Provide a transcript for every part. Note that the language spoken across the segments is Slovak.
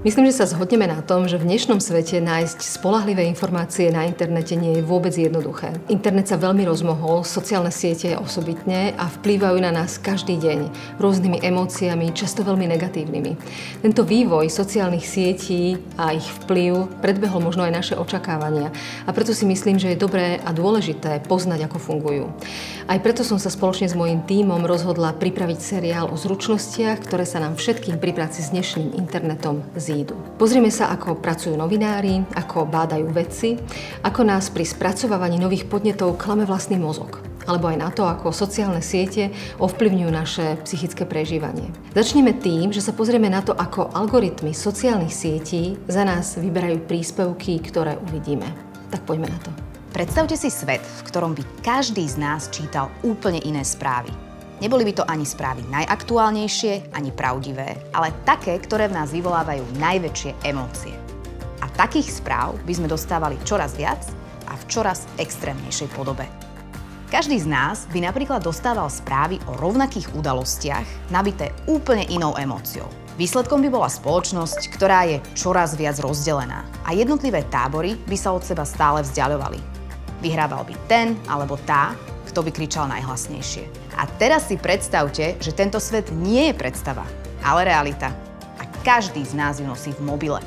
Myslím, že sa zhodneme na tom, že v dnešnom svete nájsť spoľahlivé informácie na internete nie je vôbec jednoduché. Internet sa veľmi rozmohol, sociálne siete osobitne a vplývajú na nás každý deň rôznymi emóciami, často veľmi negatívnymi. Tento vývoj sociálnych sietí a ich vplyv predbehol možno aj naše očakávania a preto si myslím, že je dobré a dôležité poznať, ako fungujú. Aj preto som sa spoločne s mojím tímom rozhodla pripraviť seriál o zručnostiach, ktoré sa nám všetkým pri práci s dnešným internetom zídu. Pozrieme sa, ako pracujú novinári, ako bádajú vedci, ako nás pri spracovávaní nových podnetov klame vlastný mozog, alebo aj na to, ako sociálne siete ovplyvňujú naše psychické prežívanie. Začneme tým, že sa pozrieme na to, ako algoritmy sociálnych sietí za nás vyberajú príspevky, ktoré uvidíme. Tak poďme na to. Predstavte si svet, v ktorom by každý z nás čítal úplne iné správy. Neboli by to ani správy najaktuálnejšie, ani pravdivé, ale také, ktoré v nás vyvolávajú najväčšie emócie. A takých správ by sme dostávali čoraz viac a v čoraz extrémnejšej podobe. Každý z nás by napríklad dostával správy o rovnakých udalostiach, nabité úplne inou emóciou. Výsledkom by bola spoločnosť, ktorá je čoraz viac rozdelená a jednotlivé tábory by sa od seba stále vzdiaľovali. Vyhrával by ten alebo tá, kto by kričal najhlasnejšie. A teraz si predstavte, že tento svet nie je predstava, ale realita. A každý z nás ju nosí v mobile.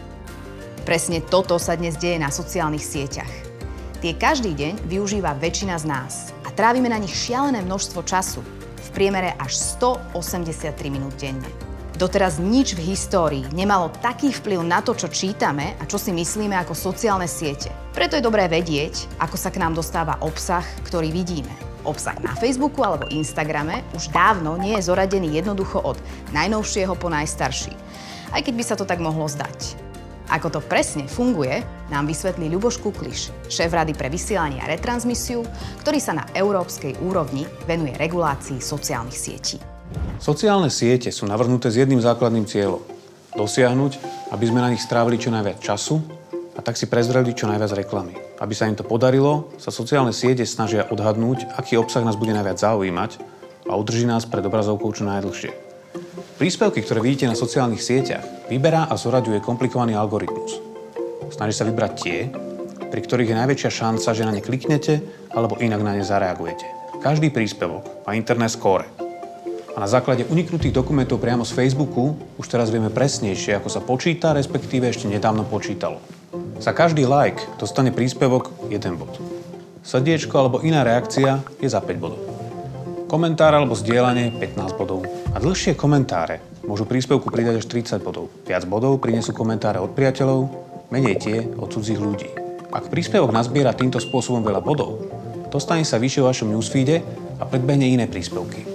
Presne toto sa dnes deje na sociálnych sieťach. Tie každý deň využíva väčšina z nás a trávime na nich šialené množstvo času, v priemere až 183 minút denne. Doteraz nič v histórii nemalo taký vplyv na to, čo čítame a čo si myslíme ako sociálne siete. Preto je dobré vedieť, ako sa k nám dostáva obsah, ktorý vidíme. Obsah na Facebooku alebo Instagrame už dávno nie je zoradený jednoducho od najnovšieho po najstarší, aj keď by sa to tak mohlo zdať. Ako to presne funguje, nám vysvetlí Ľuboš Kukliš, šéf Rady pre vysielanie a retransmisiu, ktorý sa na európskej úrovni venuje regulácii sociálnych sietí. Sociálne siete sú navrhnuté s jedným základným cieľom. Dosiahnuť, aby sme na nich strávili čo najviac času a tak si prezreli čo najviac reklamy. Aby sa im to podarilo, sa sociálne siete snažia odhadnúť, aký obsah nás bude najviac zaujímať a udrží nás pred obrazovkou čo najdlhšie. Príspevky, ktoré vidíte na sociálnych sieťach, vyberá a zoraďuje komplikovaný algoritmus. Snaží sa vybrať tie, pri ktorých je najväčšia šanca, že na ne kliknete alebo inak na ne zareagujete. Každý príspevok má internet skóre. A na základe uniknutých dokumentov priamo z Facebooku už teraz vieme presnejšie, ako sa počíta, respektíve ešte nedávno počítalo. Za každý like dostane príspevok 1 bod. Srdiečko alebo iná reakcia je za 5 bodov. Komentár alebo zdieľanie 15 bodov. A dlhšie komentáre môžu príspevku pridať až 30 bodov. Viac bodov prinesú komentáre od priateľov, menej tie od cudzích ľudí. Ak príspevok nazbiera týmto spôsobom veľa bodov, dostane sa vyššie vo vašom newsfeede a predbehne iné príspevky.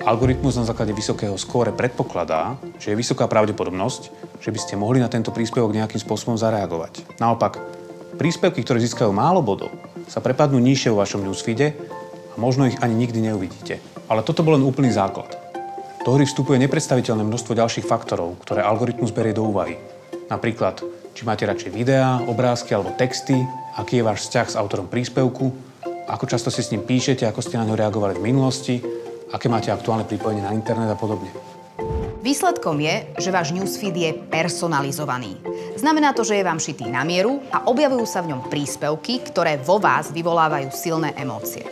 Algoritmus na základe vysokého skóre predpokladá, že je vysoká pravdepodobnosť, že by ste mohli na tento príspevok nejakým spôsobom zareagovať. Naopak, príspevky, ktoré získajú málo bodov, sa prepadnú nižšie vo vašom newsfeede a možno ich ani nikdy neuvidíte. Ale toto bol len úplný základ. Do hry vstupuje nepredstaviteľné množstvo ďalších faktorov, ktoré algoritmus berie do úvahy. Napríklad, či máte radšej videá, obrázky alebo texty, aký je váš vzťah s autorom príspevku, ako často si s ním píšete, ako ste na ňo reagovali v minulosti, aké máte aktuálne pripojenie na internet a podobne. Výsledkom je, že váš newsfeed je personalizovaný. Znamená to, že je vám šitý na mieru a objavujú sa v ňom príspevky, ktoré vo vás vyvolávajú silné emócie.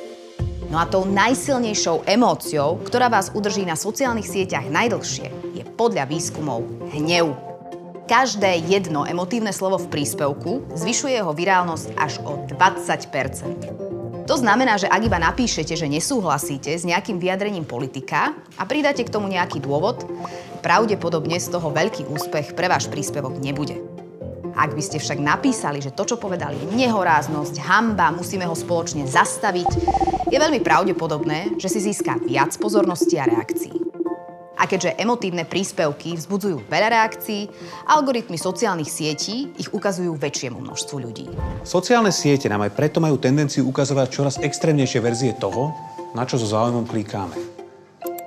No a tou najsilnejšou emóciou, ktorá vás udrží na sociálnych sieťach najdlhšie, je podľa výskumov hnev. Každé jedno emotívne slovo v príspevku zvyšuje jeho virálnosť až o 20%. To znamená, že ak iba napíšete, že nesúhlasíte s nejakým vyjadrením politika a pridáte k tomu nejaký dôvod, pravdepodobne z toho veľký úspech pre váš príspevok nebude. Ak by ste však napísali, že to, čo povedali, je nehoráznosť, hanba, musíme ho spoločne zastaviť, je veľmi pravdepodobné, že si získa viac pozornosti a reakcií. A keďže emotívne príspevky vzbudzujú veľa reakcií, algoritmy sociálnych sietí ich ukazujú väčšiemu množstvu ľudí. Sociálne siete nám aj preto majú tendenciu ukazovať čoraz extrémnejšie verzie toho, na čo so záujmom klikáme.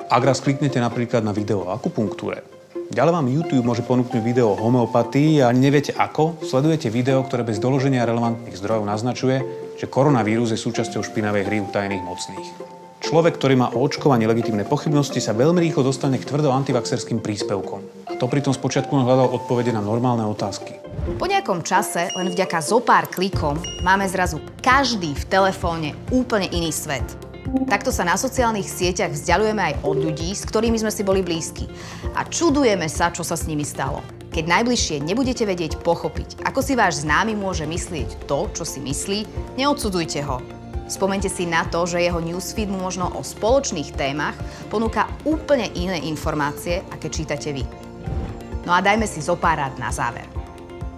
Ak raz kliknete napríklad na video o akupunktúre, ďalej vám YouTube môže ponúknuť video o homeopatii a ani neviete ako, sledujete video, ktoré bez doloženia relevantných zdrojov naznačuje, že koronavírus je súčasťou špinavej hry utajených mocných. Človek, ktorý má o očkovaní legitímne pochybnosti, sa veľmi rýchlo dostane k tvrdo antivaxerským príspevkom. A to pritom spočiatku hľadal odpovede na normálne otázky. Po nejakom čase, len vďaka zopár klikom, máme zrazu každý v telefóne úplne iný svet. Takto sa na sociálnych sieťach vzdialujeme aj od ľudí, s ktorými sme si boli blízki. A čudujeme sa, čo sa s nimi stalo. Keď najbližšie nebudete vedieť pochopiť, ako si váš známy môže myslieť to, čo si myslí, neodsudzujte ho. Spomeňte si na to, že jeho newsfeed mu možno o spoločných témach ponúka úplne iné informácie, aké čítate vy. No a dajme si zopár rád na záver.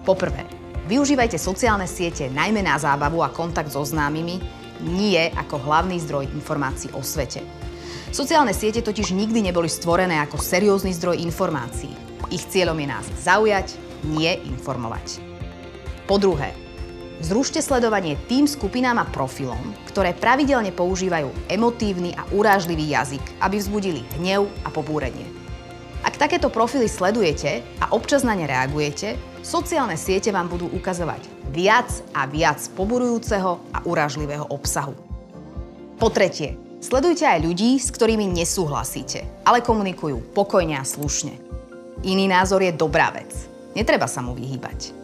Poprvé, využívajte sociálne siete najmä na zábavu a kontakt so známymi, nie ako hlavný zdroj informácií o svete. Sociálne siete totiž nikdy neboli stvorené ako seriózny zdroj informácií. Ich cieľom je nás zaujať, nie informovať. Po druhé, zrušte sledovanie tým skupinám a profilom, ktoré pravidelne používajú emotívny a urážlivý jazyk, aby vzbudili hnev a pobúrenie. Ak takéto profily sledujete a občas na ne reagujete, sociálne siete vám budú ukazovať viac a viac poburujúceho a urážlivého obsahu. Po tretie, sledujte aj ľudí, s ktorými nesúhlasíte, ale komunikujú pokojne a slušne. Iný názor je dobrá vec. Netreba sa mu vyhýbať.